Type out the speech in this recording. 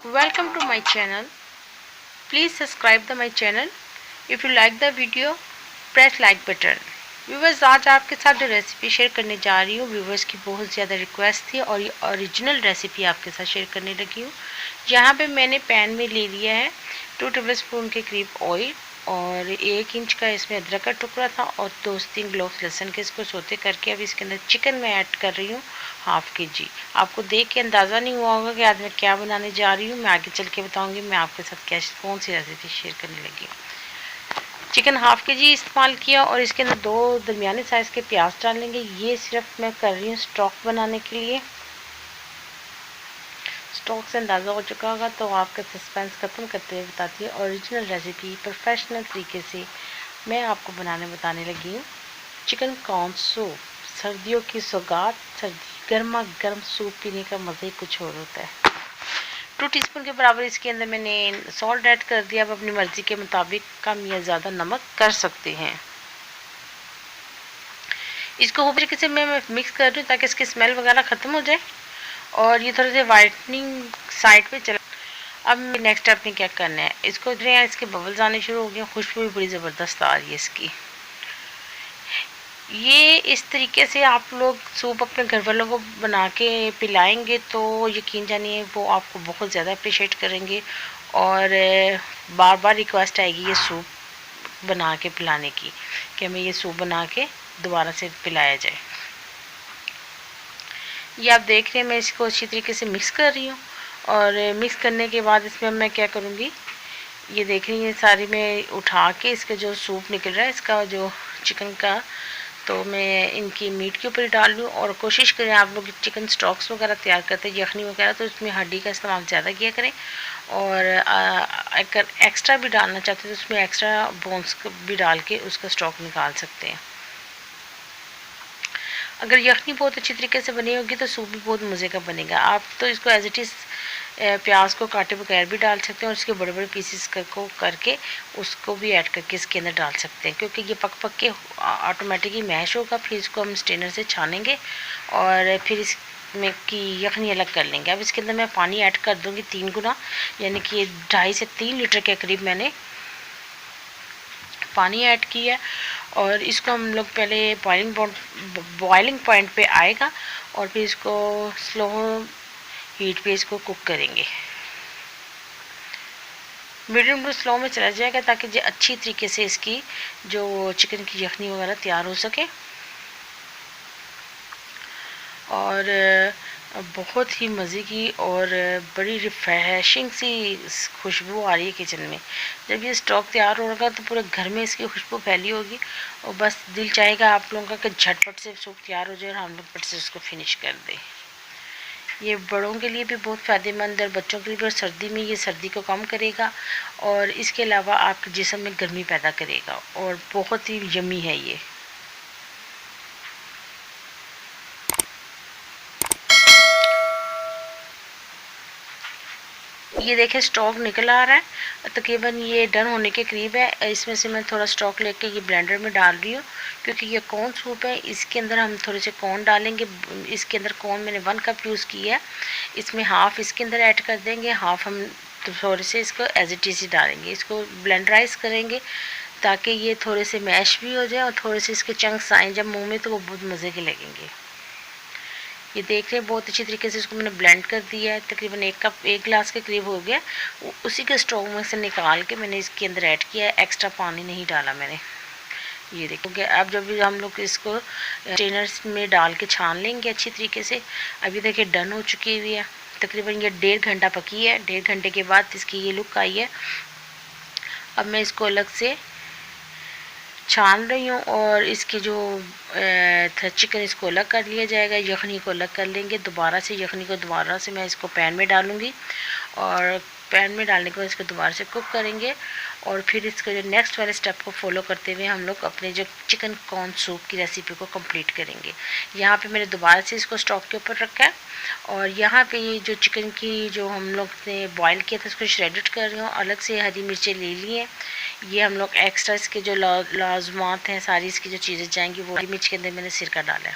Welcome to my channel. Please subscribe to my channel. If you like the video, press like button. Viewers, आज आपके साथ जो recipe share करने जा रही हूँ, व्यूवर्स की बहुत ज़्यादा रिक्वेस्ट थी और ये ओरिजिनल रेसिपी आपके साथ शेयर करने लगी हूँ। यहाँ पे मैंने पैन में ले लिया है 2 टेबल स्पून के करीब ऑयल और 1 इंच का इसमें अदरक का टुकड़ा था और 2 से 3 क्लोव्स लहसुन के इसको सोते करके अब इसके अंदर चिकन में ऐड कर रही हूँ हाफ के जी। आपको देख के अंदाज़ा नहीं हुआ होगा कि आज मैं क्या बनाने जा रही हूँ। मैं आगे चल के बताऊँगी मैं आपके साथ क्या कौन सी रेसिपी शेयर करने लगी हूँ। चिकन हाफ के जी इस्तेमाल किया और इसके अंदर 2 दरमियाने साइज़ के प्याज डालेंगे। ये सिर्फ मैं कर रही हूँ स्टॉक बनाने के लिए। स्टॉक से अंदाज़ा हो चुका होगा तो आपका सस्पेंस ख़त्म करते हुए बताती है ओरिजिनल रेसिपी प्रोफेशनल तरीके से मैं आपको बताने लगी हूँ। चिकन कॉर्न सूप, सर्दियों की सौगात, सर्दी गर्मा गर्म सूप पीने का मज़ा ही कुछ और होता है। 2 टीस्पून के बराबर इसके अंदर मैंने सॉल्ट ऐड कर दिया। आप अपनी मर्ज़ी के मुताबिक कम या ज़्यादा नमक कर सकते हैं। इसको खूब तरीके से मैं मिक्स कर रही हूँ ताकि इसकी स्मेल वगैरह ख़त्म हो जाए और ये थोड़े से वाइटनिंग साइड पे चला। अब नेक्स्ट स्टेप में क्या करना है, इसको इसके बबल्स आने शुरू हो गए, खुशबू भी बड़ी ज़बरदस्त आ रही है इसकी। ये इस तरीके से आप लोग सूप अपने घर वालों को बना के पिलाएंगे तो यकीन जानिए वो आपको बहुत ज़्यादा अप्रिशिएट करेंगे और बार बार रिक्वेस्ट आएगी ये सूप बना के पिलाने की कि हमें ये सूप बना के दोबारा से पिलाया जाए। ये आप देख रहे हैं मैं इसको अच्छी तरीके से मिक्स कर रही हूँ और मिक्स करने के बाद इसमें मैं क्या करूँगी, ये देख रही हैं सारी मैं उठा के इसका जो सूप निकल रहा है इसका जो चिकन का, तो मैं इनकी मीट के ऊपर ही डाल लूँ। और कोशिश करें आप लोग चिकन स्टॉक्स वगैरह तैयार करते हैं यखनी वगैरह तो उसमें हड्डी का इस्तेमाल ज़्यादा किया करें और अगर एक्स्ट्रा भी डालना चाहते हैं तो उसमें एक्स्ट्रा बोन्स भी डाल के उसका स्टॉक निकाल सकते हैं। अगर यखनी बहुत अच्छी तरीके से बनी होगी तो सूप भी बहुत मज़े का बनेगा। आप तो इसको एज इट इज़ प्याज को काटे बगैर भी डाल सकते हैं और उसके बड़े बड़े पीसेस को करके उसको भी ऐड करके इसके अंदर डाल सकते हैं क्योंकि ये पक के ऑटोमेटिकली मैश होगा। फिर इसको हम स्ट्रेनर से छानेंगे और फिर इसमें की यखनी अलग कर लेंगे। अब इसके अंदर मैं पानी ऐड कर दूँगी 3 गुना, यानी कि 2.5 से 3 लीटर के करीब मैंने पानी ऐड किया और इसको हम लोग पहले बॉइलिंग पॉइंट पे आएगा और फिर इसको स्लो हीट पे इसको कुक करेंगे। मीडियम टू स्लो में चला जाएगा ताकि जो अच्छी तरीके से इसकी जो चिकन की यखनी वगैरह तैयार हो सके और बहुत ही मज़े की और बड़ी रिफ्रेशिंग सी खुशबू आ रही है किचन में। जब ये स्टॉक तैयार होगा तो पूरे घर में इसकी खुशबू फैली होगी और बस दिल चाहेगा आप लोगों का कि झटपट से सूप तैयार हो जाए और हम लोग फट से उसको फिनिश कर दें। ये बड़ों के लिए भी बहुत फ़ायदेमंद है, बच्चों के लिए भी। और सर्दी में ये सर्दी को कम करेगा और इसके अलावा आपके जिस्म में गर्मी पैदा करेगा और बहुत ही यम्मी है ये। ये देखें स्टॉक निकल आ रहा है, तकरीबन ये डन होने के करीब है। इसमें से मैं थोड़ा स्टॉक लेके ये ब्लेंडर में डाल रही हूँ क्योंकि ये कॉर्न सूप है। इसके अंदर हम थोड़े से कॉर्न डालेंगे। इसके अंदर कॉर्न मैंने 1 कप यूज़ किया है, इसमें हाफ़ इसके अंदर ऐड कर देंगे, हाफ़ हम थोड़े से इसको एज इट इज़ डालेंगे। इसको ब्लेंडराइज करेंगे ताकि ये थोड़े से मैश भी हो जाए और थोड़े से इसके चंक्स आएँ जब मुँह में तो वो बहुत मज़े के लगेंगे। ये देख रहे हैं बहुत अच्छी तरीके से इसको मैंने ब्लेंड कर दिया है। तकरीबन 1 गिलास के करीब हो गया। उसी के स्टोव में से निकाल के मैंने इसके अंदर ऐड किया है, एक्स्ट्रा पानी नहीं डाला मैंने। ये देखोगे अब जब भी हम लोग इसको स्ट्रेनर्स में डाल के छान लेंगे अच्छी तरीके से। अभी देखिए डन हो चुकी हुई है, तकरीबन ये 1.5 घंटा पकी है। 1.5 घंटे के बाद इसकी ये लुक आई है। अब मैं इसको अलग से छान रही हूँ और इसके जो चिकन इसको अलग कर लिया जाएगा, यखनी को अलग कर लेंगे। यखनी को दोबारा से मैं इसको पैन में डालूँगी और पैन में डालने के बाद इसको दोबारा से कुक करेंगे और फिर इसके जो नेक्स्ट वाले स्टेप को फॉलो करते हुए हम लोग अपने जो चिकन कॉर्न सूप की रेसिपी को कंप्लीट करेंगे। यहाँ पे मैंने दोबारा से इसको स्टोव के ऊपर रखा है और यहाँ पे ये जो चिकन की जो हम लोग ने बॉईल किया था उसको श्रेडेड कर रही हूँ। अलग से हरी मिर्चें ले ली हैं। ये हम लोग एक्स्ट्रा इसके जो लाजमात हैं सारी इसकी जो चीज़ें जाएंगी वो हरी मिर्च के अंदर मैंने सिरका डाला है।